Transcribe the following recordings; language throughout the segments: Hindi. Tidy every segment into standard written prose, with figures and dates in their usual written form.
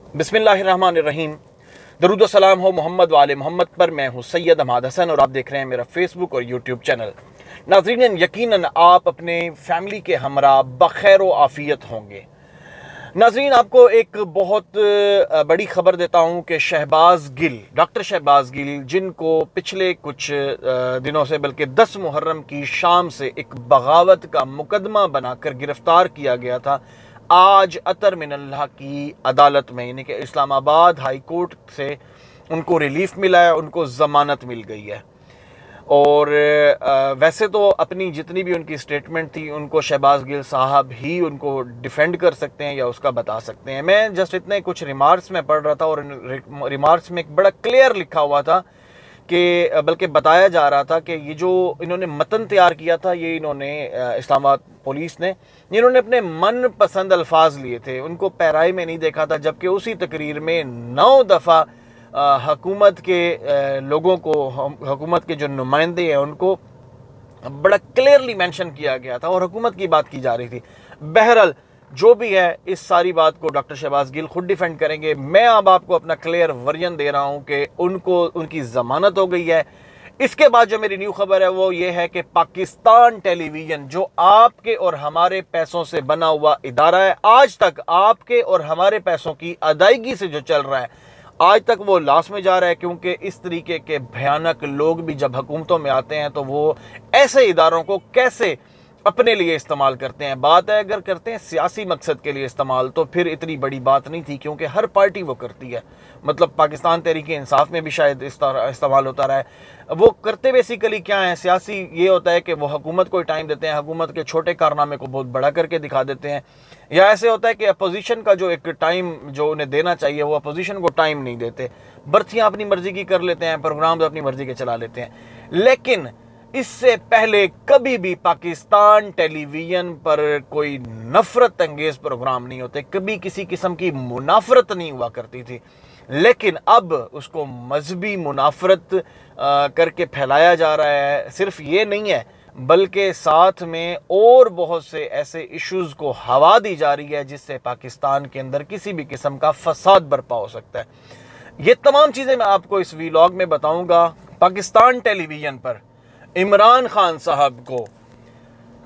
बिस्मिल्लाहिर्रहमानिर्रहीम। दरूद व सलाम हो मोहम्मद वाले मोहम्मद पर। मैं हूँ सैयद अहमद हसन और आप देख रहे हैं मेरा फेसबुक और यूट्यूब चैनल। नाज़रीन, यकीनन आप अपने फैमिली के हमरा बखैर व आफियत होंगे। नाज़रीन, आपको एक बहुत बड़ी खबर देता हूँ कि शहबाज गिल, डॉक्टर शहबाज गिल, जिनको पिछले कुछ दिनों से बल्कि 10 मुहर्रम की शाम से एक बगावत का मुकदमा बनाकर गिरफ्तार किया गया था, आज अतर मिनल्लाह की अदालत में यानी कि इस्लामाबाद हाई कोर्ट से उनको रिलीफ मिला है, उनको ज़मानत मिल गई है। और वैसे तो अपनी जितनी भी उनकी स्टेटमेंट थी उनको शहबाज गिल साहब ही उनको डिफेंड कर सकते हैं या उसका बता सकते हैं। मैं जस्ट इतने कुछ रिमार्क्स में पढ़ रहा था और रिमार्क्स में एक बड़ा क्लियर लिखा हुआ था कि बल्कि बताया जा रहा था कि ये जो इन्होंने मतन तैयार किया था, ये इन्होंने इस्लामाबाद पुलिस ने इन्होंने अपने मन पसंद अल्फाज लिए थे, उनको पैराई में नहीं देखा था। जबकि उसी तकरीर में 9 दफ़ा हुकूमत के लोगों को, हुकूमत के जो नुमाइंदे हैं उनको बड़ा क्लियरली मेंशन किया गया था और हुकूमत की बात की जा रही थी। बहरहाल जो भी है, इस सारी बात को डॉक्टर शहबाज गिल खुद डिफेंड करेंगे। मैं अब आपको अपना क्लियर वर्जन दे रहा हूं कि उनको उनकी जमानत हो गई है। इसके बाद जो मेरी न्यू खबर है वो ये है कि पाकिस्तान टेलीविजन, जो आपके और हमारे पैसों से बना हुआ इदारा है, आज तक आपके और हमारे पैसों की अदायगी से जो चल रहा है, आज तक वो लॉस में जा रहा है। क्योंकि इस तरीके के भयानक लोग भी जब हुकूमतों में आते हैं तो वो ऐसे इदारों को कैसे अपने लिए इस्तेमाल करते हैं। बात है अगर करते हैं सियासी मकसद के लिए इस्तेमाल, तो फिर इतनी बड़ी बात नहीं थी, क्योंकि हर पार्टी वो करती है। मतलब पाकिस्तान तहरीक इंसाफ में भी शायद इस तरह इस्तेमाल होता रहा है। वो करते बेसिकली क्या है, सियासी ये होता है कि वो हुकूमत को टाइम देते हैं, हुकूमत के छोटे कारनामे को बहुत बड़ा करके दिखा देते हैं। या ऐसे होता है कि अपोजिशन का जो एक टाइम जो उन्हें देना चाहिए वो अपोजिशन को टाइम नहीं देते, बर्थियाँ अपनी मर्जी की कर लेते हैं, प्रोग्राम अपनी मर्जी के चला लेते हैं। लेकिन इससे पहले कभी भी पाकिस्तान टेलीविजन पर कोई नफरत अंगेज प्रोग्राम नहीं होते, कभी किसी किस्म की मुनाफरत नहीं हुआ करती थी। लेकिन अब उसको मजहबी मुनाफरत करके फैलाया जा रहा है। सिर्फ ये नहीं है, बल्कि साथ में और बहुत से ऐसे इश्यूज को हवा दी जा रही है जिससे पाकिस्तान के अंदर किसी भी किस्म का फसाद बर्पा हो सकता है। ये तमाम चीज़ें मैं आपको इस वीलॉग में बताऊंगा। पाकिस्तान टेलीविजन पर इमरान खान साहब को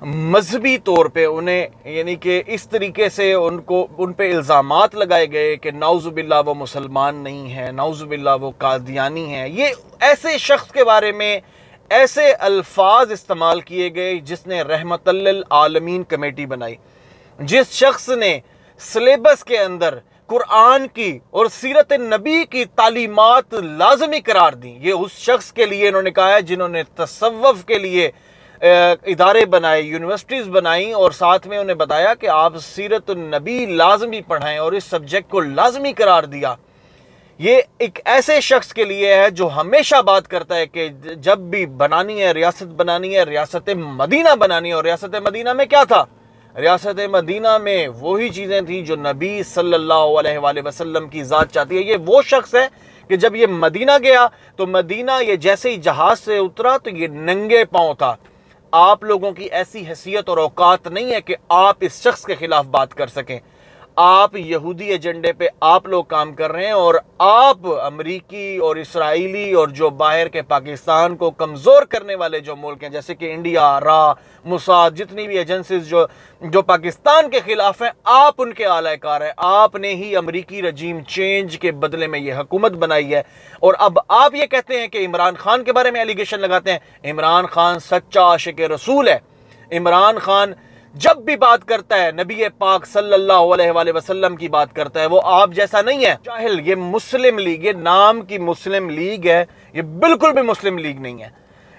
मजहबी तौर पे उन्हें यानी कि इस तरीके से उन पे इल्ज़ामात लगाए गए कि नाउज़ुबिल्लाह वो मुसलमान नहीं है, नाउज़ुबिल्लाह वो कादियानी है। ये ऐसे शख्स के बारे में ऐसे अल्फाज इस्तेमाल किए गए जिसने रहमतुल्लिल आलमीन कमेटी बनाई, जिस शख्स ने सिलेबस के अंदर कुरान की और सीरत नबी की तालीमात लाजमी करार दी। ये उस शख्स के लिए इन्होंने कहा है जिन्होंने तसव्वुफ के लिए इदारे बनाए, यूनिवर्सिटीज़ बनाई और साथ में उन्हें बताया कि आप सीरत नबी लाजमी पढ़ाएं और इस सब्जेक्ट को लाजमी करार दिया। ये एक ऐसे शख्स के लिए है जो हमेशा बात करता है कि जब भी बनानी है रियासत, बनानी है रियासत मदीना बनानी है। और रियासत मदीना में क्या था? रियासत मदीना में वही चीज़ें थी जो नबी सल्लल्लाहु अलैहि वसल्लम की ज़ात चाहती है। ये वो शख्स है कि जब ये मदीना गया तो मदीना ये जैसे ही जहाज़ से उतरा तो ये नंगे पाँव था। आप लोगों की ऐसी हैसियत और औकात नहीं है कि आप इस शख्स के खिलाफ बात कर सकें। आप यहूदी एजेंडे पे आप लोग काम कर रहे हैं और आप अमरीकी और इसराइली और जो बाहर के पाकिस्तान को कमज़ोर करने वाले जो मुल्क हैं जैसे कि इंडिया, रा, मुसाद, जितनी भी एजेंसीज जो पाकिस्तान के खिलाफ हैं, आप उनके आलाकार हैं। आपने ही अमरीकी रजीम चेंज के बदले में ये हुकूमत बनाई है और अब आप ये कहते हैं कि इमरान खान के बारे में एलिगेशन लगाते हैं। इमरान खान सच्चा आशिक रसूल है। इमरान खान जब भी बात करता है नबी पाक सल्लल्लाहु अलैहि वसल्लम की बात करता है, वो आप जैसा नहीं है जाहिल। ये मुस्लिम लीग, ये नाम की मुस्लिम लीग है, ये बिल्कुल भी मुस्लिम लीग नहीं है।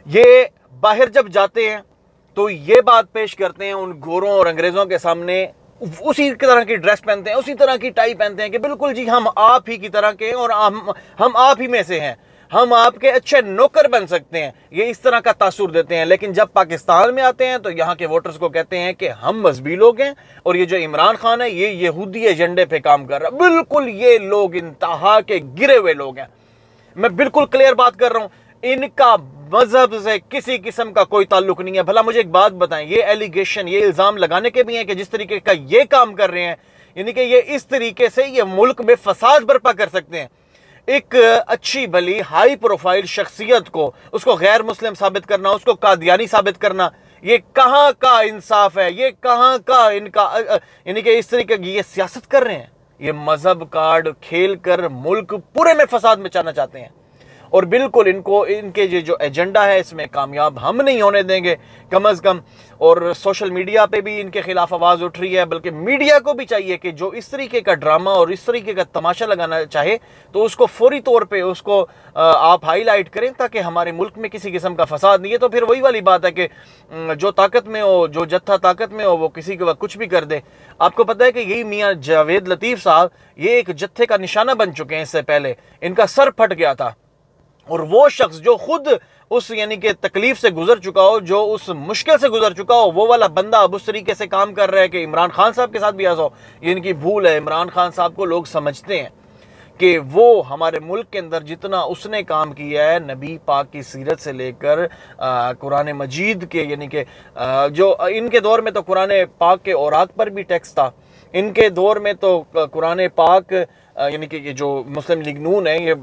ये बाहर जब जाते हैं तो ये बात पेश करते हैं उन गोरों और अंग्रेजों के सामने, उसी तरह की ड्रेस पहनते हैं, उसी तरह की टाई पहनते हैं कि बिल्कुल जी हम आप ही की तरह के और हम आप ही में से हैं, हम आपके अच्छे नौकर बन सकते हैं। ये इस तरह का तासुर देते हैं। लेकिन जब पाकिस्तान में आते हैं तो यहाँ के वोटर्स को कहते हैं कि हम मजहबी लोग हैं और ये जो इमरान खान है ये यहूदी एजेंडे पे काम कर रहा है। बिल्कुल ये लोग इंतहा के गिरे हुए लोग हैं। मैं बिल्कुल क्लियर बात कर रहा हूँ, इनका मजहब से किसी किस्म का कोई ताल्लुक नहीं है। भला मुझे एक बात बताएं, ये एलिगेशन, ये इल्जाम लगाने के भी हैं कि जिस तरीके का ये काम कर रहे हैं, यानी कि ये इस तरीके से ये मुल्क में फसाद बर्पा कर सकते हैं। एक अच्छी भली हाई प्रोफाइल शख्सियत को उसको गैर मुस्लिम साबित करना, उसको कादियानी साबित करना, ये कहाँ का इंसाफ है, ये कहाँ का इनका, यानी कि इस तरीके की ये सियासत कर रहे हैं, ये मजहब कार्ड खेल कर मुल्क पूरे में फसाद मचाना चाहते हैं। और बिल्कुल इनको इनके ये जो एजेंडा है इसमें कामयाब हम नहीं होने देंगे कम अज़ कम। और सोशल मीडिया पे भी इनके खिलाफ आवाज़ उठ रही है, बल्कि मीडिया को भी चाहिए कि जो इस तरीके का ड्रामा और इस तरीके का तमाशा लगाना चाहे तो उसको फौरी तौर पे उसको आप हाईलाइट करें, ताकि हमारे मुल्क में किसी किस्म का फसाद नहीं है। तो फिर वही वाली बात है कि जो ताकत में हो, जो जत्था ताकत में हो, वो किसी के वक्त कुछ भी कर दे। आपको पता है कि यही मियाँ जावेद लतीफ़ साहब ये एक जत्थे का निशाना बन चुके हैं। इससे पहले इनका सर फट गया था, और वो शख्स जो खुद उस यानी कि तकलीफ से गुजर चुका हो, जो उस मुश्किल से गुजर चुका हो, वो वाला बंदा अब उस तरीके से काम कर रहा है कि इमरान खान साहब के साथ भी ऐसा हो। ये इनकी भूल है। इमरान खान साहब को लोग समझते हैं कि वो हमारे मुल्क के अंदर जितना उसने काम किया है, नबी पाक की सीरत से लेकर कुरान मजीद के, यानी कि जो इनके दौर में तो कुरान पाक के औराक पर भी टैक्स था, इनके दौर में तो कुरान पाक यानी कि ये जो मुस्लिम लीग नून है, ये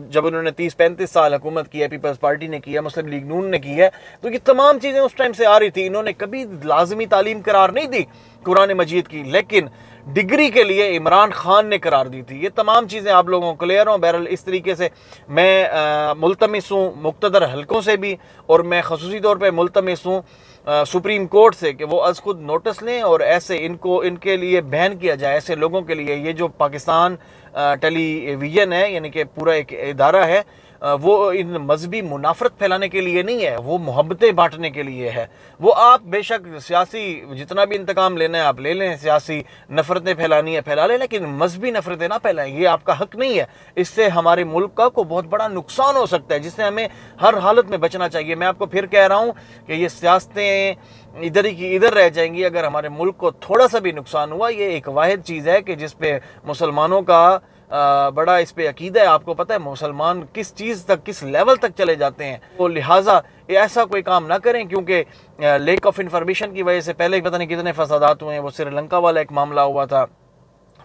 जब उन्होंने 30-35 साल हुकूमत की है, पीपल्स पार्टी ने की है, मुस्लिम लीग नून ने की है, तो ये तमाम चीज़ें उस टाइम से आ रही थी। इन्होंने कभी लाजमी तालीम करार नहीं दी कुरान मजीद की, लेकिन डिग्री के लिए इमरान खान ने करार दी थी। ये तमाम चीज़ें आप लोगों को क्लियर हों। बहरहाल इस तरीके से मैं मुल्तमिस हूँ मुक़्तदर हलकों से भी, और मैं ख़ुसूसी तौर पर मुल्तमिस हूँ सुप्रीम कोर्ट से कि वो अज़ खुद नोटिस लें और ऐसे इनके लिए बैन किया जाए, ऐसे लोगों के लिए। ये जो पाकिस्तान टेलीविज़न है, यानी कि पूरा एक इदारा है, वो इन मजहबी मुनाफरत फैलाने के लिए नहीं है, वो मोहब्बतें बांटने के लिए है। वो आप बेशक सियासी जितना भी इंतकाम लेना है आप ले लें, सियासी नफरतें फैलानी है फैला लें, लेकिन मजहबी नफरतें ना फैलाएं, ये आपका हक नहीं है। इससे हमारे मुल्क को बहुत बड़ा नुकसान हो सकता है, जिससे हमें हर हालत में बचना चाहिए। मैं आपको फिर कह रहा हूँ कि ये सियासतें इधर ही की इधर रह जाएंगी अगर हमारे मुल्क को थोड़ा सा भी नुकसान हुआ। ये एक वाहिद चीज़ है कि जिस पे मुसलमानों का बड़ा इस पे अकीदा है। आपको पता है मुसलमान किस चीज़ तक, किस लेवल तक चले जाते हैं, तो लिहाजा ऐसा कोई काम ना करें, क्योंकि लेक ऑफ इंफॉर्मेशन की वजह से पहले पता नहीं कितने फसादात हुए हैं। वो श्रीलंका वाला एक मामला हुआ था,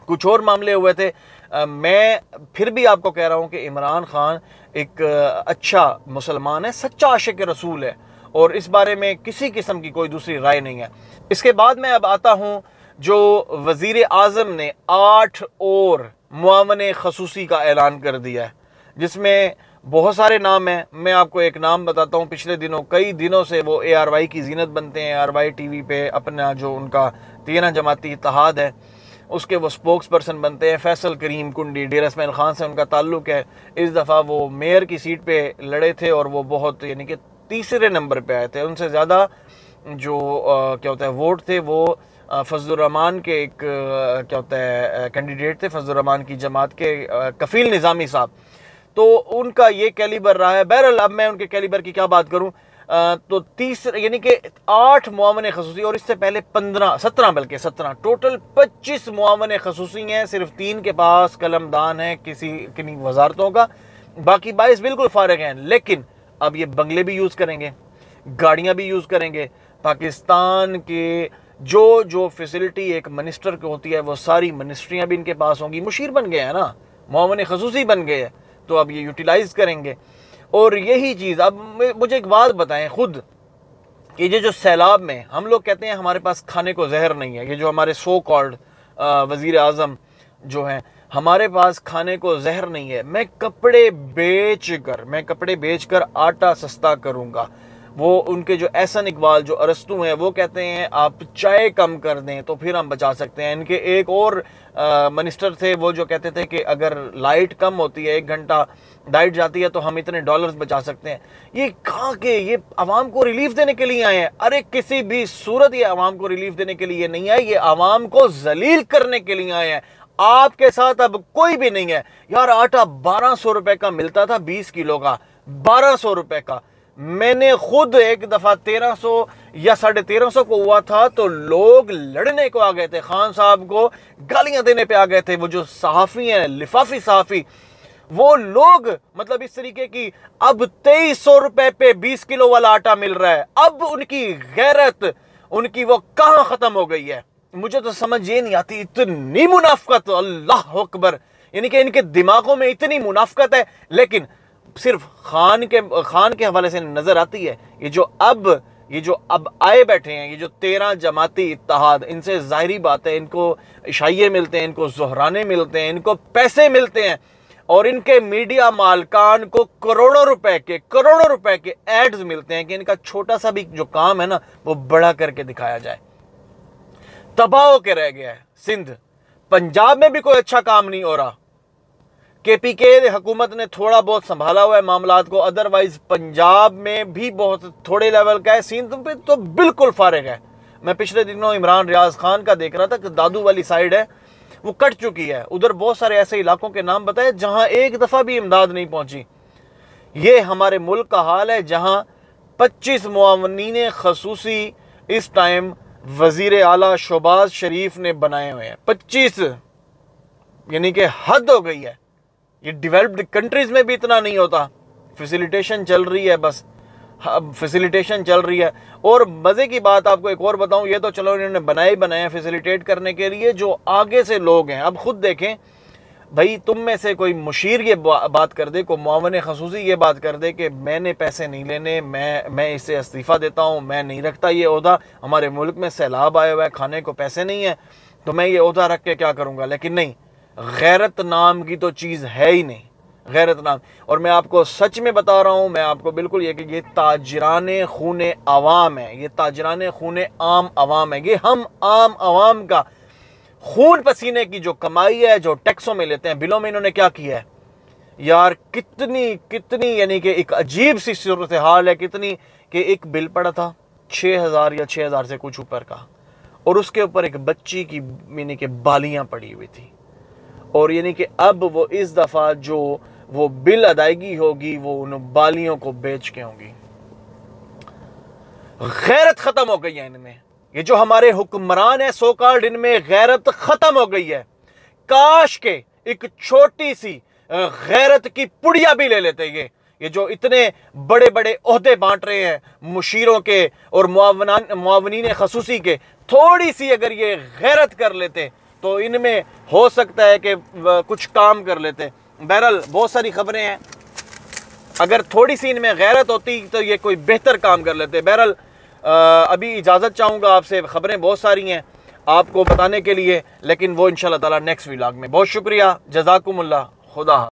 कुछ और मामले हुए थे। मैं फिर भी आपको कह रहा हूँ कि इमरान खान एक अच्छा मुसलमान है, सच्चा आशिक रसूल है, और इस बारे में किसी किस्म की कोई दूसरी राय नहीं है। इसके बाद मैं अब आता हूँ जो वज़ीर आज़म ने 8 और मुआवने खसूसी का ऐलान कर दिया है, जिसमें बहुत सारे नाम हैं। मैं आपको एक नाम बताता हूँ। पिछले दिनों कई दिनों से वो ARY की जीनत बनते हैं। ARY TV पे अपना जो उनका 13 जमाती इत्तेहाद है उसके वो स्पोक्स पर्सन बनते हैं। फैसल करीम कुंडी, डेरा इस्माइल खान से उनका ताल्लुक़ है। इस दफ़ा वो मेयर की सीट पे लड़े थे और वो बहुत यानी कि तीसरे नंबर पे आए थे। उनसे ज़्यादा जो क्या होता है वोट थे वो फजलुर रहमान के एक क्या होता है कैंडिडेट थे, फजलुर रहमान की जमात के कफील निज़ामी साहब, तो उनका ये कैलिबर रहा है। बहरहाल अब मैं उनके कैलिबर की क्या बात करूं, तो 30 यानी कि 8 मुआवने खसूसी, और इससे पहले 17 टोटल 25 मुआवने खसूसी हैं। सिर्फ 3 के पास कलमदान है किन्हीं वजारतों का, बाकी 22 बिल्कुल फारिग हैं। लेकिन अब ये बंगले भी यूज़ करेंगे, गाड़ियाँ भी यूज़ करेंगे। पाकिस्तान के जो फैसिलिटी एक मिनिस्टर की होती है वो सारी मिनिस्ट्रियाँ भी इनके पास होंगी। मुशीर बन गए हैं ना, मुआवने खसूसी बन गए हैं, तो अब ये यूटिलाइज़ करेंगे। और यही चीज़ अब मुझे एक बात बताएं खुद कि ये जो सैलाब में हम लोग कहते हैं हमारे पास खाने को जहर नहीं है, ये जो हमारे सो कॉल्ड वज़ीर आज़म जो हैं, हमारे पास खाने को जहर नहीं है, मैं कपड़े बेच कर आटा सस्ता करूँगा। वो उनके जो एहसन इकबाल जो अरस्तू हैं वो कहते हैं आप चाय कम कर दें तो फिर हम बचा सकते हैं। इनके एक और मिनिस्टर थे वो जो कहते थे कि अगर लाइट कम होती है, 1 घंटा लाइट जाती है तो हम इतने डॉलर्स बचा सकते हैं। ये कहाँ के, ये आवाम को रिलीफ देने के लिए आए हैं? अरे किसी भी सूरत ये आवाम को रिलीफ देने के लिए नहीं आए, ये आवाम को जलील करने के लिए आए हैं। आपके साथ अब कोई भी नहीं है यार। आटा 1200 रुपए का मिलता था, 20 किलो का 1200 रुपए का। मैंने खुद एक दफा 1300 या 1350 को हुआ था तो लोग लड़ने को आ गए थे, खान साहब को गालियां देने पे आ गए थे। वो जो सहाफी हैं, लिफाफी सहाफी, वो लोग मतलब इस तरीके की, अब 2300 रुपए पे 20 किलो वाला आटा मिल रहा है। अब उनकी गैरत, उनकी वो कहां खत्म हो गई है? मुझे तो समझ ये नहीं आती, इतनी मुनाफकत, अल्लाह अकबर। यानी कि इनके दिमागों में इतनी मुनाफकत है, लेकिन सिर्फ खान के हवाले से नजर आती है। ये जो अब आए बैठे हैं, ये जो 13 जमाती इत्तेहाद, इनसे जाहिरी बात है इनको इशाइये मिलते हैं, इनको ज़ोहराने मिलते हैं, इनको पैसे मिलते हैं, और इनके मीडिया मालकान को करोड़ों रुपए के एड्स मिलते हैं कि इनका छोटा सा भी जो काम है ना वो बड़ा करके दिखाया जाए। तबाह होके रह गया है सिंध। पंजाब में भी कोई अच्छा काम नहीं हो रहा। केपीके हुकूमत ने थोड़ा बहुत संभाला हुआ है मामलात को, अदरवाइज पंजाब में भी बहुत थोड़े लेवल का है। सिंध पे तो बिल्कुल फारिग है। मैं पिछले दिनों इमरान रियाज खान का देख रहा था कि दादू वाली साइड है वो कट चुकी है। उधर बहुत सारे ऐसे इलाकों के नाम बताए जहां एक दफा भी इमदाद नहीं पहुंची। ये हमारे मुल्क का हाल है जहां 25 मुआवनीन खसूसी इस टाइम वजीर आला शहबाज शरीफ ने बनाए हुए हैं। 25, यानी कि हद हो गई है। ये डेवलप्ड कंट्रीज में भी इतना नहीं होता। फैसिलिटेशन चल रही है, बस फैसिलिटेशन चल रही है। और मज़े की बात आपको एक और बताऊं, ये तो चलो इन्होंने बनाए फैसिलिटेट करने के लिए, जो आगे से लोग हैं अब खुद देखें भाई, तुम में से कोई मुशीर ये बात कर दे, कोई मुआवन खसूसी ये बात कर दे कि मैंने पैसे नहीं लेने, मैं इससे इस्तीफ़ा देता हूँ, मैं नहीं रखता ये ओहदा, हमारे मुल्क में सैलाब आया हुआ है, खाने को पैसे नहीं है, तो मैं ये ओहदा रख के क्या करूँगा। लेकिन नहीं, गैरत नाम की तो चीज़ है ही नहीं, गैरत नाम। और मैं आपको सच में बता रहा हूँ, मैं आपको बिल्कुल ये ताजराने खूने आवाम है, ये ताजराने खूने आम आवाम है। ये हम आम आवाम का खून पसीने की जो कमाई है, जो टैक्सों में लेते हैं, बिलों में इन्होंने क्या किया है यार। कितनी यानी कि एक अजीब सी सूरत हाल है। कितनी कि एक बिल पड़ा था 6,000 या 6,000 से कुछ ऊपर का, और उसके ऊपर एक बच्ची की यानी कि बालियां पड़ी हुई थी। और यानी कि अब वो इस दफ़ा जो वो बिल अदायगी होगी वो उन बालियों को बेच के होगी। गैरत खत्म हो गई है इनमें। ये जो हमारे हुक्मरान है सो कॉल्ड, इनमें गैरत खत्म हो गई है। काश के एक छोटी सी गैरत की पुड़िया भी ले लेते। ये जो इतने बड़े बड़े ओहदे बांट रहे हैं मुशीरों के और मुआवनीन खसूसी के, थोड़ी सी अगर ये गैरत कर लेते तो इनमें हो सकता है कि कुछ काम कर लेते। बहरहाल बहुत सारी खबरें हैं, अगर थोड़ी सी इनमें गैरत होती तो ये कोई बेहतर काम कर लेते। बहरहाल अभी इजाज़त चाहूँगा आपसे, खबरें बहुत सारी हैं आपको बताने के लिए, लेकिन वो इंशाल्लाह ताला नेक्स्ट व्लॉग में। बहुत शुक्रिया, जज़ाकुमुल्लाह, खुदा।